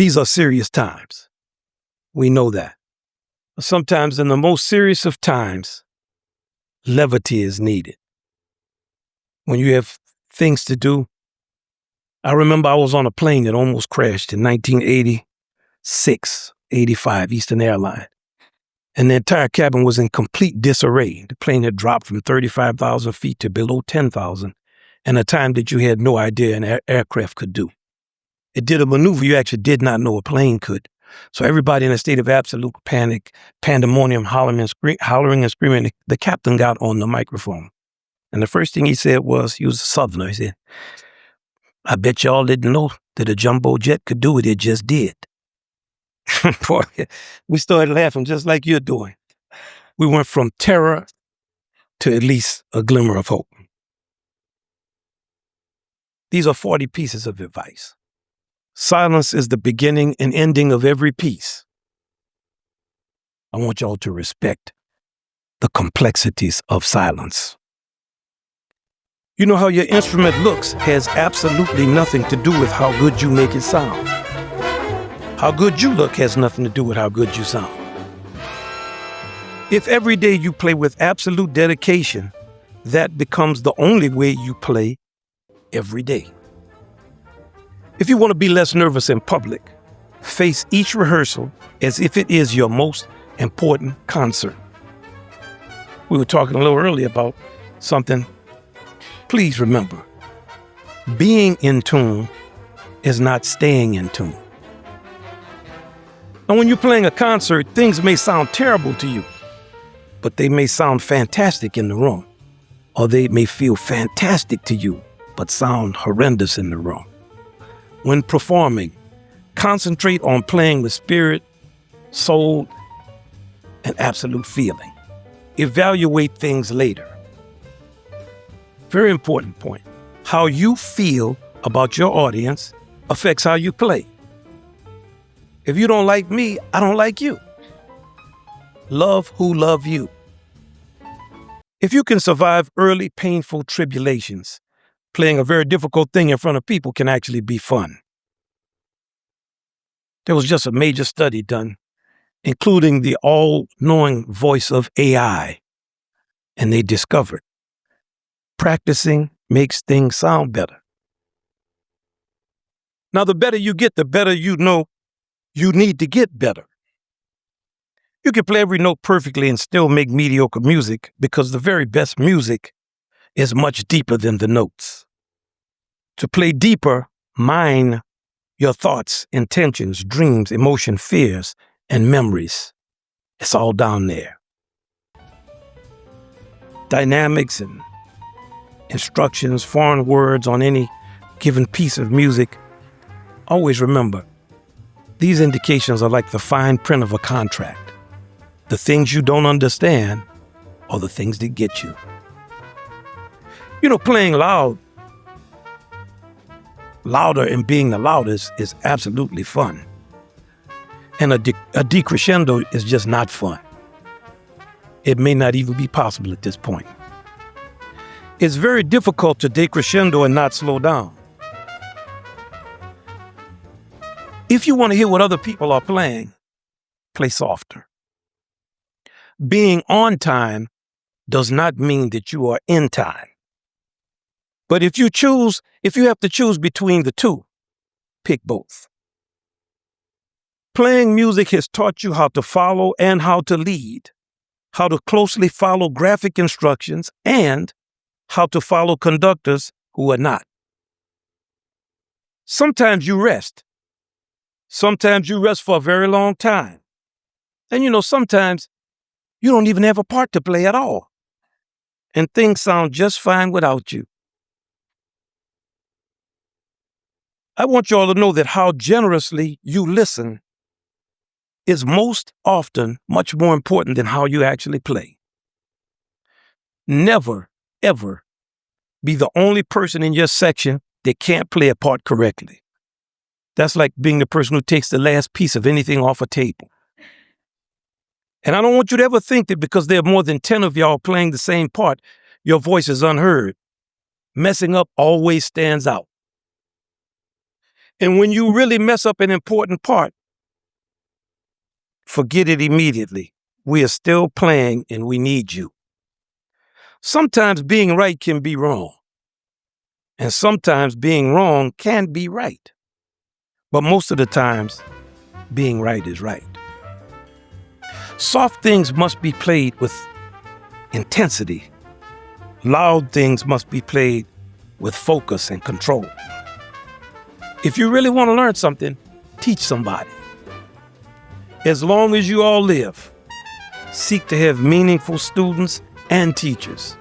These are serious times. We know that. But sometimes in the most serious of times, levity is needed. When you have things to do. I remember I was on a plane that almost crashed in 1986, 85, Eastern Airlines. And the entire cabin was in complete disarray. The plane had dropped from 35,000 feet to below 10,000 in a time that you had no idea an aircraft could do. It did a maneuver you actually did not know a plane could. So everybody in a state of absolute panic, pandemonium, hollering and screaming. The captain got on the microphone. And the first thing he said was, he was a Southerner, he said, "I bet y'all didn't know that a jumbo jet could do what it just did." Boy, we started laughing just like you're doing. We went from terror to at least a glimmer of hope. These are 40 pieces of advice. Silence is the beginning and ending of every piece. I want y'all to respect the complexities of silence. You know how your instrument looks has absolutely nothing to do with how good you make it sound. How good you look has nothing to do with how good you sound. If every day you play with absolute dedication, that becomes the only way you play every day. If you want to be less nervous in public, face each rehearsal as if it is your most important concert. We were talking a little earlier about something. Please remember, being in tune is not staying in tune. And when you're playing a concert, things may sound terrible to you, but they may sound fantastic in the room. Or they may feel fantastic to you, but sound horrendous in the room. When performing, concentrate on playing with spirit, soul, and absolute feeling. Evaluate things later. Very important point. How you feel about your audience affects how you play. If you don't like me, I don't like you. Love who love you. If you can survive early painful tribulations, playing a very difficult thing in front of people can actually be fun. There was just a major study done, including the all-knowing voice of AI, and they discovered practicing makes things sound better. Now, the better you get, the better you know you need to get better. You can play every note perfectly and still make mediocre music because the very best music is much deeper than the notes. To play deeper, mine your thoughts, intentions, dreams, emotion, fears, and memories. It's all down there. Dynamics and instructions, foreign words on any given piece of music. Always remember, these indications are like the fine print of a contract. The things you don't understand are the things that get you. You know, playing louder and being the loudest is absolutely fun. And a decrescendo is just not fun. It may not even be possible at this point. It's very difficult to decrescendo and not slow down. If you want to hear what other people are playing, play softer. Being on time does not mean that you are in time. But if you have to choose between the two, pick both. Playing music has taught you how to follow and how to lead, how to closely follow graphic instructions, and how to follow conductors who are not. Sometimes you rest. Sometimes you rest for a very long time. And sometimes you don't even have a part to play at all. And things sound just fine without you. I want you all to know that how generously you listen is most often much more important than how you actually play. Never, ever be the only person in your section that can't play a part correctly. That's like being the person who takes the last piece of anything off a table. And I don't want you to ever think that because there are more than 10 of y'all playing the same part, your voice is unheard. Messing up always stands out. And when you really mess up an important part, forget it immediately. We are still playing and we need you. Sometimes being right can be wrong. And sometimes being wrong can be right. But most of the times, being right is right. Soft things must be played with intensity. Loud things must be played with focus and control. If you really want to learn something, teach somebody. As long as you all live, seek to have meaningful students and teachers.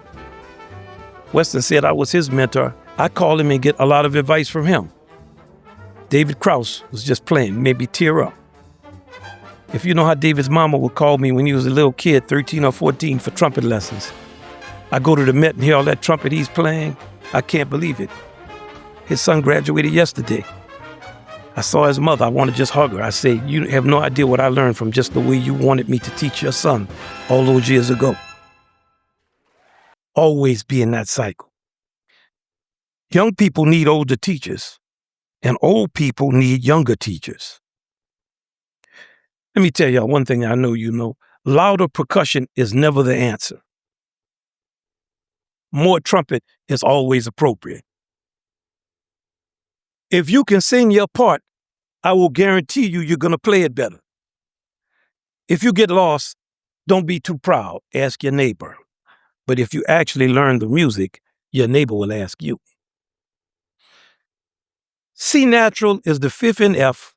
Weston said I was his mentor. I call him and get a lot of advice from him. David Krause was just playing, made me tear up. If you know how David's mama would call me when he was a little kid, 13 or 14, for trumpet lessons. I go to the Met and hear all that trumpet he's playing. I can't believe it. His son graduated yesterday. I saw his mother. I want to just hug her. I say, you have no idea what I learned from just the way you wanted me to teach your son all those years ago. Always be in that cycle. Young people need older teachers, and old people need younger teachers. Let me tell y'all one thing I know you know. Louder percussion is never the answer. More trumpet is always appropriate. If you can sing your part, I will guarantee you're going to play it better. If you get lost, don't be too proud. Ask your neighbor. But if you actually learn the music, your neighbor will ask you. C natural is the fifth in F,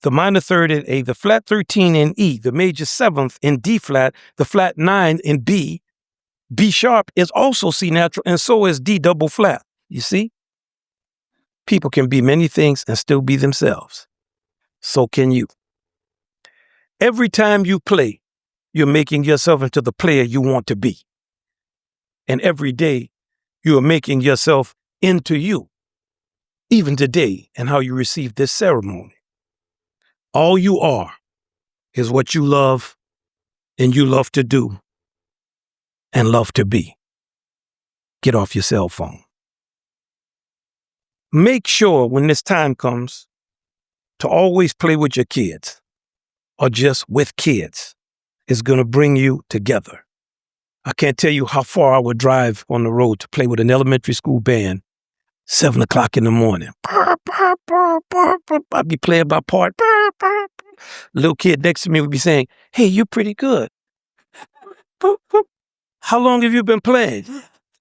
the minor third in A, the flat 13 in E, the major seventh in D flat, the flat 9 in B. B sharp is also C natural, and so is D double flat. You see? People can be many things and still be themselves. So can you. Every time you play, you're making yourself into the player you want to be. And every day, you are making yourself into you. Even today, and how you receive this ceremony. All you are is what you love, and you love to do, and love to be. Get off your cell phone. Make sure when this time comes to always play with your kids, or just with kids. It's going to bring you together. I can't tell you how far I would drive on the road to play with an elementary school band, 7 o'clock in the morning. I'd be playing my part. Little kid next to me would be saying, hey, you're pretty good. How long have you been playing?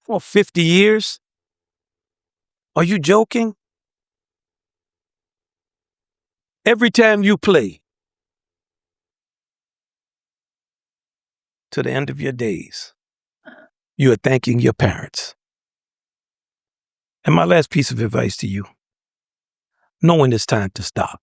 For 50 years? Are you joking? Every time you play, to the end of your days, you are thanking your parents. And my last piece of advice to you, know when it's time to stop.